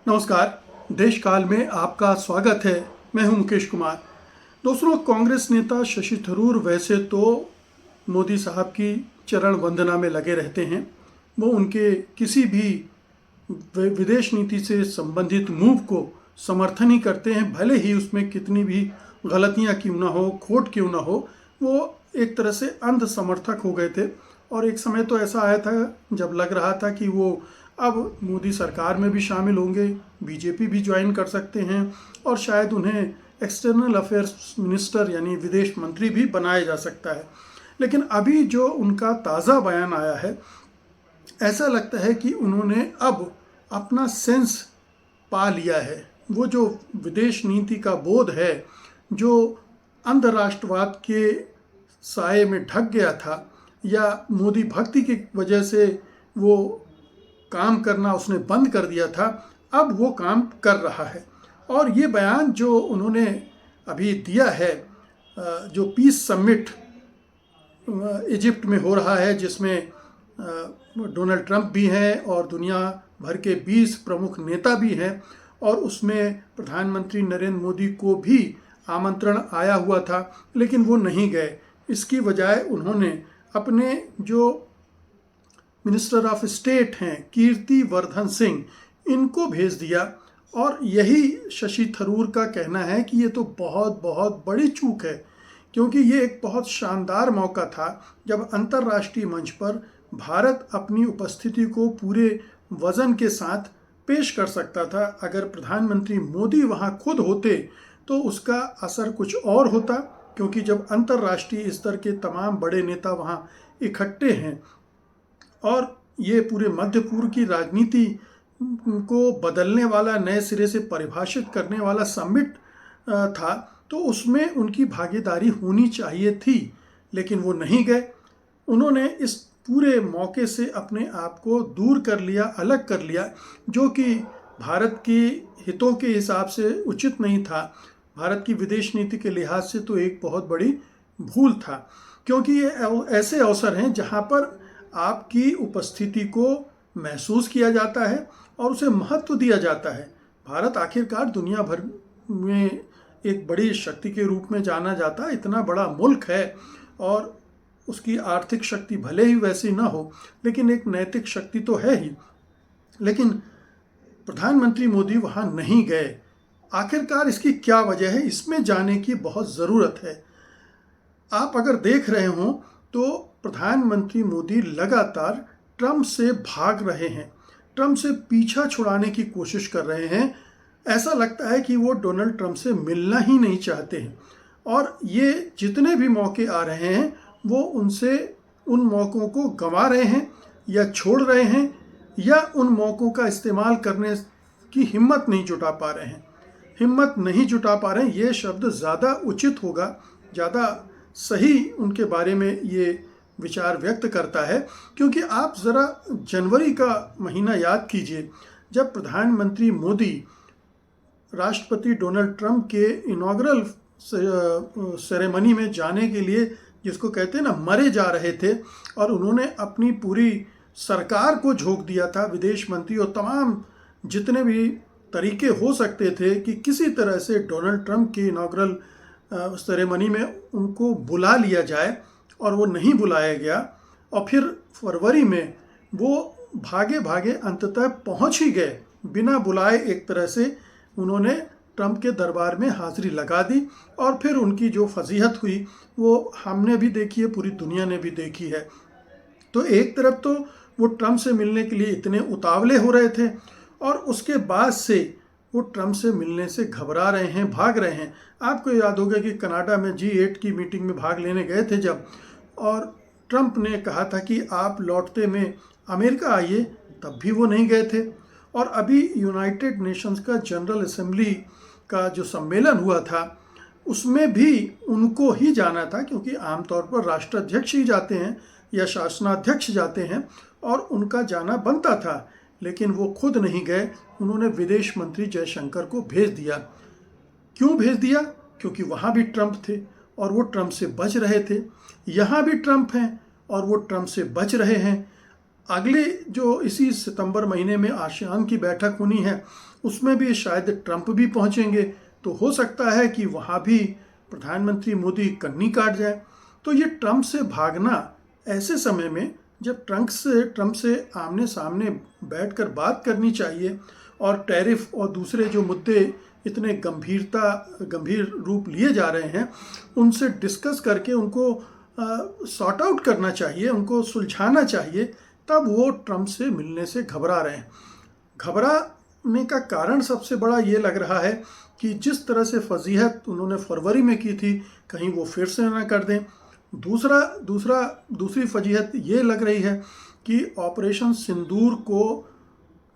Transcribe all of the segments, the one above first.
नमस्कार। देश काल में आपका स्वागत है। मैं हूं मुकेश कुमार। दोस्तों, कांग्रेस नेता शशि थरूर वैसे तो मोदी साहब की चरण वंदना में लगे रहते हैं। वो उनके किसी भी विदेश नीति से संबंधित मूव को समर्थन ही करते हैं, भले ही उसमें कितनी भी गलतियां क्यों ना हो, खोट क्यों ना हो। वो एक तरह से अंध समर्थक हो गए थे और एक समय तो ऐसा आया था जब लग रहा था कि वो अब मोदी सरकार में भी शामिल होंगे, बीजेपी भी ज्वाइन कर सकते हैं और शायद उन्हें एक्सटर्नल अफेयर्स मिनिस्टर यानी विदेश मंत्री भी बनाया जा सकता है। लेकिन अभी जो उनका ताज़ा बयान आया है, ऐसा लगता है कि उन्होंने अब अपना सेंस पा लिया है। वो जो विदेश नीति का बोध है, जो अंतर्राष्ट्रवाद के साए में ढक गया था या मोदी भक्ति की वजह से वो काम करना उसने बंद कर दिया था, अब वो काम कर रहा है। और ये बयान जो उन्होंने अभी दिया है, जो पीस समिट इजिप्ट में हो रहा है, जिसमें डोनाल्ड ट्रंप भी हैं और दुनिया भर के 20 प्रमुख नेता भी हैं, और उसमें प्रधानमंत्री नरेंद्र मोदी को भी आमंत्रण आया हुआ था, लेकिन वो नहीं गए। इसकी बजाय उन्होंने अपने जो मिनिस्टर ऑफ स्टेट हैं कीर्ति वर्धन सिंह, इनको भेज दिया। और यही शशि थरूर का कहना है कि ये तो बहुत बहुत बड़ी चूक है, क्योंकि ये एक बहुत शानदार मौका था जब अंतर्राष्ट्रीय मंच पर भारत अपनी उपस्थिति को पूरे वजन के साथ पेश कर सकता था। अगर प्रधानमंत्री मोदी वहाँ खुद होते तो उसका असर कुछ और होता, क्योंकि जब अंतर्राष्ट्रीय स्तर के तमाम बड़े नेता वहाँ इकट्ठे हैं और ये पूरे मध्य पूर्व की राजनीति को बदलने वाला, नए सिरे से परिभाषित करने वाला समिट था, तो उसमें उनकी भागीदारी होनी चाहिए थी। लेकिन वो नहीं गए। उन्होंने इस पूरे मौके से अपने आप को दूर कर लिया, अलग कर लिया, जो कि भारत के हितों के हिसाब से उचित नहीं था। भारत की विदेश नीति के लिहाज से तो एक बहुत बड़ी भूल था, क्योंकि ये ऐसे अवसर हैं जहां पर आपकी उपस्थिति को महसूस किया जाता है और उसे महत्व दिया जाता है। भारत आखिरकार दुनिया भर में एक बड़ी शक्ति के रूप में जाना जाता है। इतना बड़ा मुल्क है और उसकी आर्थिक शक्ति भले ही वैसी ना हो, लेकिन एक नैतिक शक्ति तो है ही। लेकिन प्रधानमंत्री मोदी वहाँ नहीं गए। आखिरकार इसकी क्या वजह है, इसमें जाने की बहुत ज़रूरत है। आप अगर देख रहे हो तो प्रधानमंत्री मोदी लगातार ट्रंप से भाग रहे हैं, ट्रंप से पीछा छुड़ाने की कोशिश कर रहे हैं। ऐसा लगता है कि वो डोनाल्ड ट्रंप से मिलना ही नहीं चाहते हैं और ये जितने भी मौके आ रहे हैं वो उनसे उन मौक़ों को गंवा रहे हैं या छोड़ रहे हैं, या उन मौक़ों का इस्तेमाल करने की हिम्मत नहीं जुटा पा रहे हैं। हिम्मत नहीं जुटा पा रहे हैं, ये शब्द ज़्यादा उचित होगा, ज़्यादा सही उनके बारे में ये विचार व्यक्त करता है। क्योंकि आप ज़रा जनवरी का महीना याद कीजिए, जब प्रधानमंत्री मोदी राष्ट्रपति डोनाल्ड ट्रंप के इनॉग्रल सेरेमनी में जाने के लिए, जिसको कहते हैं ना, मरे जा रहे थे, और उन्होंने अपनी पूरी सरकार को झोंक दिया था, विदेश मंत्री और तमाम जितने भी तरीके हो सकते थे कि किसी तरह से डोनाल्ड ट्रंप के इनॉग्रल सेरेमनी में उनको बुला लिया जाए, और वो नहीं बुलाया गया। और फिर फरवरी में वो भागे भागे अंततः पहुंच ही गए, बिना बुलाए एक तरह से उन्होंने ट्रंप के दरबार में हाजिरी लगा दी। और फिर उनकी जो फजीहत हुई वो हमने भी देखी है, पूरी दुनिया ने भी देखी है। तो एक तरफ तो वो ट्रंप से मिलने के लिए इतने उतावले हो रहे थे, और उसके बाद से वो ट्रंप से मिलने से घबरा रहे हैं, भाग रहे हैं। आपको याद होगा कि कनाडा में G8 की मीटिंग में भाग लेने गए थे जब, और ट्रंप ने कहा था कि आप लौटते में अमेरिका आइए, तब भी वो नहीं गए थे। और अभी यूनाइटेड नेशंस का जनरल असेंबली का जो सम्मेलन हुआ था, उसमें भी उनको ही जाना था, क्योंकि आमतौर पर राष्ट्राध्यक्ष ही जाते हैं या शासनाध्यक्ष जाते हैं, और उनका जाना बनता था। लेकिन वो खुद नहीं गए, उन्होंने विदेश मंत्री जयशंकर को भेज दिया। क्यों भेज दिया? क्योंकि वहाँ भी ट्रंप थे और वो ट्रंप से बच रहे थे। यहाँ भी ट्रंप हैं और वो ट्रंप से बच रहे हैं। अगले जो इसी सितंबर महीने में आसियान की बैठक होनी है, उसमें भी शायद ट्रंप भी पहुंचेंगे। तो हो सकता है कि वहाँ भी प्रधानमंत्री मोदी कन्नी काट जाए। तो ये ट्रंप से भागना ऐसे समय में जब ट्रंप से आमने सामने बैठकर बात करनी चाहिए, और टैरिफ और दूसरे जो मुद्दे इतने गंभीर रूप लिए जा रहे हैं, उनसे डिस्कस करके उनको सॉर्ट आउट करना चाहिए, उनको सुलझाना चाहिए, तब वो ट्रंप से मिलने से घबरा रहे हैं। घबराने का कारण सबसे बड़ा ये लग रहा है कि जिस तरह से फजीहत उन्होंने फरवरी में की थी, कहीं वो फिर से ना कर दें। दूसरी फजीहत ये लग रही है कि ऑपरेशन सिंदूर को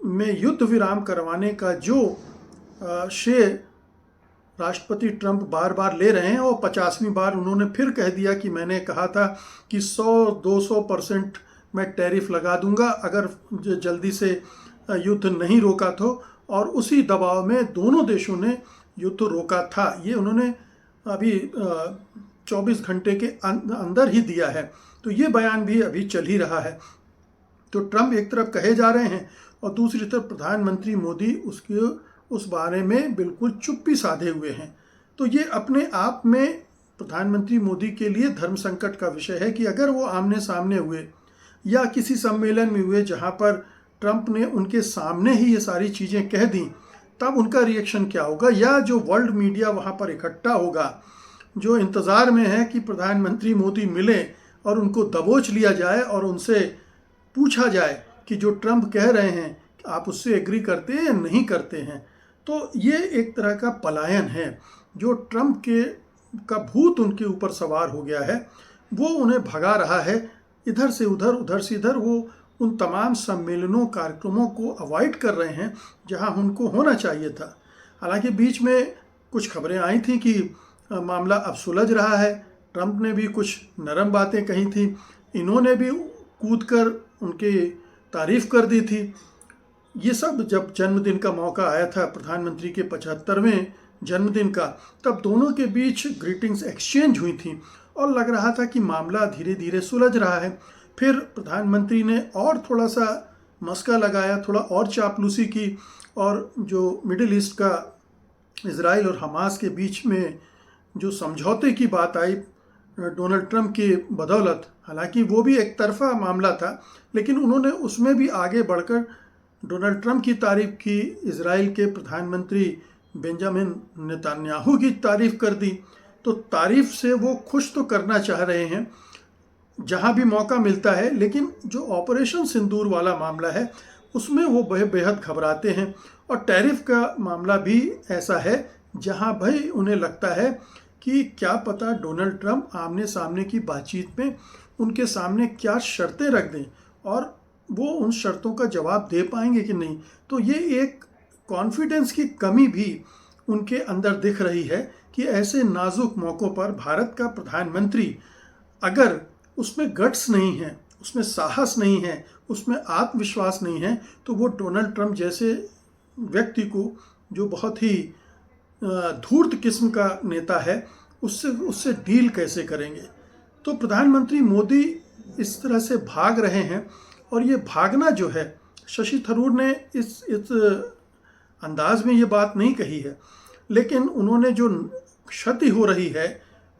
में युद्ध विराम करवाने का जो श्रेय राष्ट्रपति ट्रंप बार बार ले रहे हैं, और 50वीं बार उन्होंने फिर कह दिया कि मैंने कहा था कि 100-200% मैं टैरिफ लगा दूंगा अगर जल्दी से युद्ध नहीं रोका तो, और उसी दबाव में दोनों देशों ने युद्ध रोका था। ये उन्होंने अभी 24 घंटे के अंदर ही दिया है। तो ये बयान भी अभी चल ही रहा है। तो ट्रंप एक तरफ कहे जा रहे हैं और दूसरी तरफ प्रधानमंत्री मोदी उस बारे में बिल्कुल चुप्पी साधे हुए हैं। तो ये अपने आप में प्रधानमंत्री मोदी के लिए धर्म संकट का विषय है कि अगर वो आमने सामने हुए या किसी सम्मेलन में हुए जहाँ पर ट्रंप ने उनके सामने ही ये सारी चीज़ें कह दी, तब उनका रिएक्शन क्या होगा, या जो वर्ल्ड मीडिया वहाँ पर इकट्ठा होगा जो इंतज़ार में है कि प्रधानमंत्री मोदी मिले और उनको दबोच लिया जाए और उनसे पूछा जाए कि जो ट्रंप कह रहे हैं आप उससे एग्री करते हैं या नहीं करते हैं। तो ये एक तरह का पलायन है। जो ट्रंप का भूत उनके ऊपर सवार हो गया है, वो उन्हें भगा रहा है इधर से उधर, उधर से इधर। वो उन तमाम सम्मेलनों कार्यक्रमों को अवॉइड कर रहे हैं जहां उनको होना चाहिए था। हालांकि बीच में कुछ खबरें आई थी कि मामला अब सुलझ रहा है, ट्रंप ने भी कुछ नरम बातें कही थी, इन्होंने भी कूदकर उनकी तारीफ कर दी थी। ये सब जब जन्मदिन का मौका आया था प्रधानमंत्री के 75वें जन्मदिन का, तब दोनों के बीच ग्रीटिंग्स एक्सचेंज हुई थी और लग रहा था कि मामला धीरे धीरे सुलझ रहा है। फिर प्रधानमंत्री ने और थोड़ा सा मस्का लगाया, थोड़ा और चापलूसी की, और जो मिडिल ईस्ट का इजराइल और हमास के बीच में जो समझौते की बात आई डोनाल्ड ट्रंप की बदौलत, हालांकि वो भी एक तरफा मामला था, लेकिन उन्होंने उसमें भी आगे बढ़कर डोनाल्ड ट्रंप की तारीफ की, इजराइल के प्रधानमंत्री बेंजामिन नेतन्याहू की तारीफ कर दी। तो तारीफ से वो खुश तो करना चाह रहे हैं जहां भी मौका मिलता है, लेकिन जो ऑपरेशन सिंदूर वाला मामला है उसमें वो बेहद घबराते हैं। और टैरिफ का मामला भी ऐसा है जहां भाई उन्हें लगता है कि क्या पता डोनाल्ड ट्रंप आमने सामने की बातचीत में उनके सामने क्या शर्तें रख दें और वो उन शर्तों का जवाब दे पाएंगे कि नहीं। तो ये एक कॉन्फिडेंस की कमी भी उनके अंदर दिख रही है कि ऐसे नाजुक मौक़ों पर भारत का प्रधानमंत्री अगर उसमें गट्स नहीं है, उसमें साहस नहीं है, उसमें आत्मविश्वास नहीं है, तो वो डोनाल्ड ट्रंप जैसे व्यक्ति को, जो बहुत ही धूर्त किस्म का नेता है, उससे डील कैसे करेंगे। तो प्रधानमंत्री मोदी इस तरह से भाग रहे हैं। और ये भागना जो है, शशि थरूर ने इस अंदाज में ये बात नहीं कही है, लेकिन उन्होंने जो क्षति हो रही है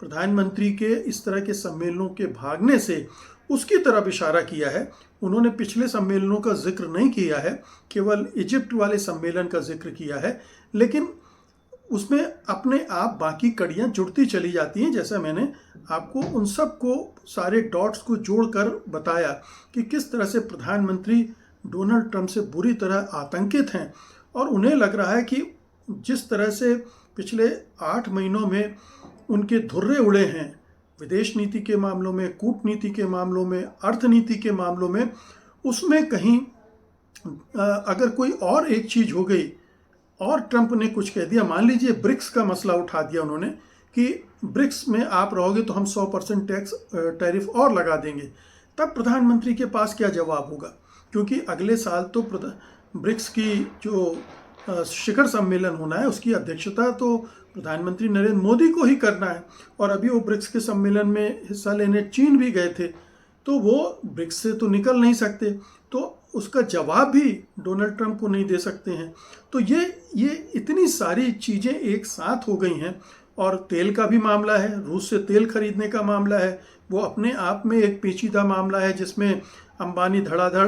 प्रधानमंत्री के इस तरह के सम्मेलनों के भागने से, उसकी तरफ इशारा किया है। उन्होंने पिछले सम्मेलनों का जिक्र नहीं किया है, केवल इजिप्ट वाले सम्मेलन का जिक्र किया है, लेकिन उसमें अपने आप बाकी कड़ियाँ जुड़ती चली जाती हैं। जैसा मैंने आपको उन सब को, सारे डॉट्स को जोड़कर बताया कि किस तरह से प्रधानमंत्री डोनाल्ड ट्रंप से बुरी तरह आतंकित हैं, और उन्हें लग रहा है कि जिस तरह से पिछले 8 महीनों में उनके धुर्रे उड़े हैं, विदेश नीति के मामलों में, कूटनीति के मामलों में, अर्थनीति के मामलों में, उसमें कहीं अगर कोई और एक चीज़ हो गई और ट्रंप ने कुछ कह दिया, मान लीजिए ब्रिक्स का मसला उठा दिया उन्होंने कि ब्रिक्स में आप रहोगे तो हम 100% टैरिफ और लगा देंगे, तब प्रधानमंत्री के पास क्या जवाब होगा। क्योंकि अगले साल तो ब्रिक्स की जो शिखर सम्मेलन होना है, उसकी अध्यक्षता तो प्रधानमंत्री नरेंद्र मोदी को ही करना है, और अभी वो ब्रिक्स के सम्मेलन में हिस्सा लेने चीन भी गए थे। तो वो ब्रिक्स से तो निकल नहीं सकते, तो उसका जवाब भी डोनाल्ड ट्रंप को नहीं दे सकते हैं। तो ये इतनी सारी चीज़ें एक साथ हो गई हैं। और तेल का भी मामला है, रूस से तेल खरीदने का मामला है, वो अपने आप में एक पेचीदा मामला है जिसमें अंबानी धड़ाधड़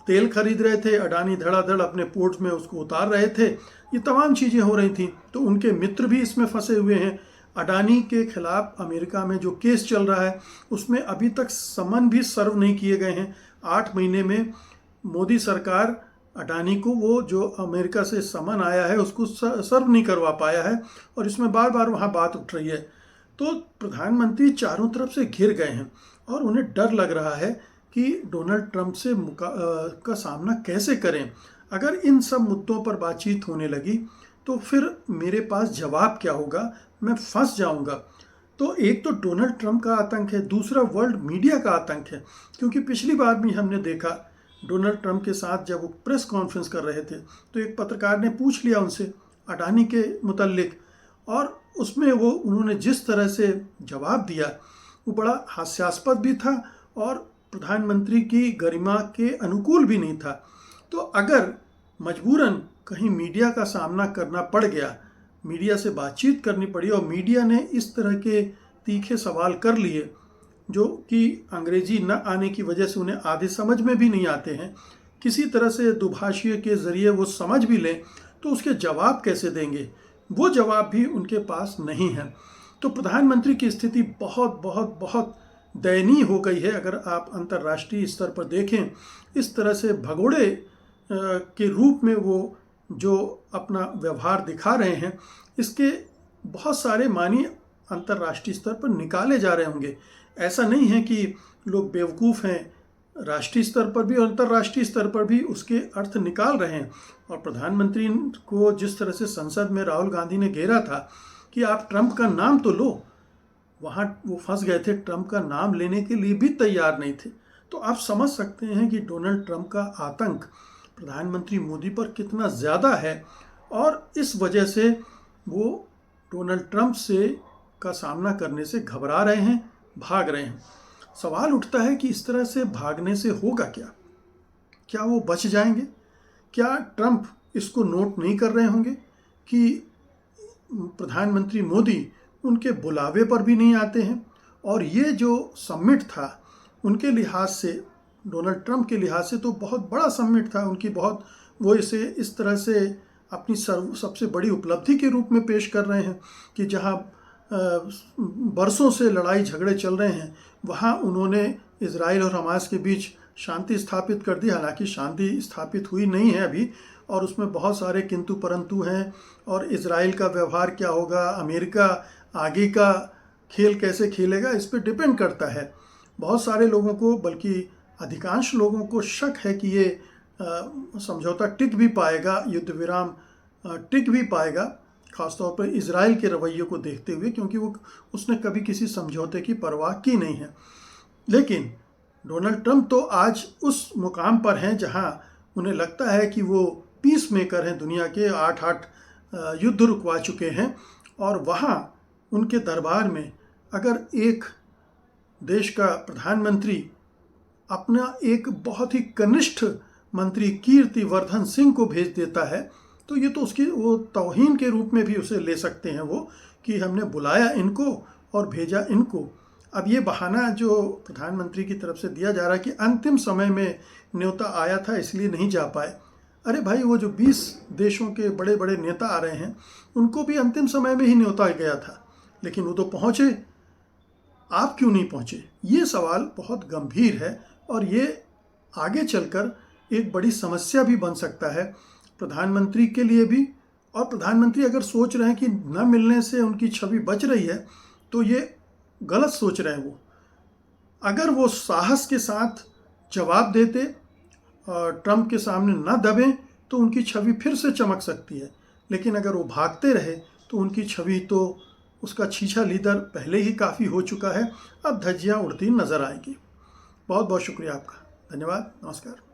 तेल खरीद रहे थे, अडानी धड़ाधड़ अपने पोर्ट्स में उसको उतार रहे थे। ये तमाम चीज़ें हो रही थी, तो उनके मित्र भी इसमें फंसे हुए हैं। अडानी के खिलाफ अमेरिका में जो केस चल रहा है उसमें अभी तक समन भी सर्व नहीं किए गए हैं। 8 महीने में मोदी सरकार अडानी को वो जो अमेरिका से समन आया है उसको सर्व नहीं करवा पाया है, और इसमें बार बार वहाँ बात उठ रही है। तो प्रधानमंत्री चारों तरफ से घिर गए हैं और उन्हें डर लग रहा है कि डोनाल्ड ट्रंप से का सामना कैसे करें। अगर इन सब मुद्दों पर बातचीत होने लगी तो फिर मेरे पास जवाब क्या होगा, मैं फंस जाऊंगा। तो एक तो डोनाल्ड ट्रंप का आतंक है, दूसरा वर्ल्ड मीडिया का आतंक है। क्योंकि पिछली बार भी हमने देखा डोनाल्ड ट्रंप के साथ जब वो प्रेस कॉन्फ्रेंस कर रहे थे तो एक पत्रकार ने पूछ लिया उनसे अडानी के मुतल्लिक, और उसमें उन्होंने जिस तरह से जवाब दिया वो बड़ा हास्यास्पद भी था और प्रधानमंत्री की गरिमा के अनुकूल भी नहीं था। तो अगर मजबूरन कहीं मीडिया का सामना करना पड़ गया, मीडिया से बातचीत करनी पड़ी और मीडिया ने इस तरह के तीखे सवाल कर लिए जो कि अंग्रेजी न आने की वजह से उन्हें आधे समझ में भी नहीं आते हैं, किसी तरह से दुभाषीय के ज़रिए वो समझ भी लें तो उसके जवाब कैसे देंगे, वो जवाब भी उनके पास नहीं है। तो प्रधानमंत्री की स्थिति बहुत बहुत बहुत दयनीय हो गई है। अगर आप अंतर्राष्ट्रीय स्तर पर देखें, इस तरह से भगोड़े के रूप में वो जो अपना व्यवहार दिखा रहे हैं, इसके बहुत सारे मानी अंतर्राष्ट्रीय स्तर पर निकाले जा रहे होंगे। ऐसा नहीं है कि लोग बेवकूफ़ हैं, राष्ट्रीय स्तर पर भी और अंतर्राष्ट्रीय स्तर पर भी उसके अर्थ निकाल रहे हैं। और प्रधानमंत्री को जिस तरह से संसद में राहुल गांधी ने घेरा था कि आप ट्रंप का नाम तो लो, वहाँ वो फंस गए थे, ट्रंप का नाम लेने के लिए भी तैयार नहीं थे। तो आप समझ सकते हैं कि डोनाल्ड ट्रंप का आतंक प्रधानमंत्री मोदी पर कितना ज़्यादा है, और इस वजह से वो डोनाल्ड ट्रंप से का सामना करने से घबरा रहे हैं, भाग रहे हैं। सवाल उठता है कि इस तरह से भागने से होगा क्या? क्या वो बच जाएंगे? क्या ट्रंप इसको नोट नहीं कर रहे होंगे कि प्रधानमंत्री मोदी उनके बुलावे पर भी नहीं आते हैं? और ये जो समिट था उनके लिहाज से, डोनाल्ड ट्रंप के लिहाज से तो बहुत बड़ा समिट था, उनकी बहुत, वो इसे इस तरह से अपनी सबसे बड़ी उपलब्धि के रूप में पेश कर रहे हैं कि जहां बरसों से लड़ाई झगड़े चल रहे हैं वहां उन्होंने इजराइल और हमास के बीच शांति स्थापित कर दी। हालांकि शांति स्थापित हुई नहीं है अभी, और उसमें बहुत सारे किंतु परंतु हैं। और इजराइल का व्यवहार क्या होगा, अमेरिका आगे का खेल कैसे खेलेगा, इस पर डिपेंड करता है। बहुत सारे लोगों को, बल्कि अधिकांश लोगों को शक है कि ये समझौता टिक भी पाएगा, युद्ध विराम टिक भी पाएगा, खासतौर पर इजराइल के रवैये को देखते हुए, क्योंकि उसने कभी किसी समझौते की परवाह की नहीं है। लेकिन डोनाल्ड ट्रंप तो आज उस मुकाम पर हैं जहां उन्हें लगता है कि वो पीस मेकर हैं, दुनिया के 8 युद्ध रुकवा चुके हैं, और वहां उनके दरबार में अगर एक देश का प्रधानमंत्री अपना एक बहुत ही कनिष्ठ मंत्री कीर्तिवर्धन सिंह को भेज देता है तो ये तो उसकी वो तौहीन के रूप में भी उसे ले सकते हैं वो, कि हमने बुलाया इनको और भेजा इनको। अब ये बहाना जो प्रधानमंत्री की तरफ से दिया जा रहा है कि अंतिम समय में न्योता आया था इसलिए नहीं जा पाए। अरे भाई, वो जो 20 देशों के बड़े बड़े नेता आ रहे हैं उनको भी अंतिम समय में ही न्योता गया था, लेकिन वो तो पहुँचे, आप क्यों नहीं पहुँचे? ये सवाल बहुत गंभीर है और ये आगे चलकर एक बड़ी समस्या भी बन सकता है प्रधानमंत्री के लिए भी। और प्रधानमंत्री अगर सोच रहे हैं कि न मिलने से उनकी छवि बच रही है तो ये गलत सोच रहे हैं। वो अगर वो साहस के साथ जवाब देते और ट्रंप के सामने न दबें तो उनकी छवि फिर से चमक सकती है। लेकिन अगर वो भागते रहे तो उनकी छवि तो, उसका छीछा लीदर पहले ही काफ़ी हो चुका है, अब धज्जियाँ उड़ती नज़र आएगी। बहुत बहुत शुक्रिया आपका, धन्यवाद, नमस्कार।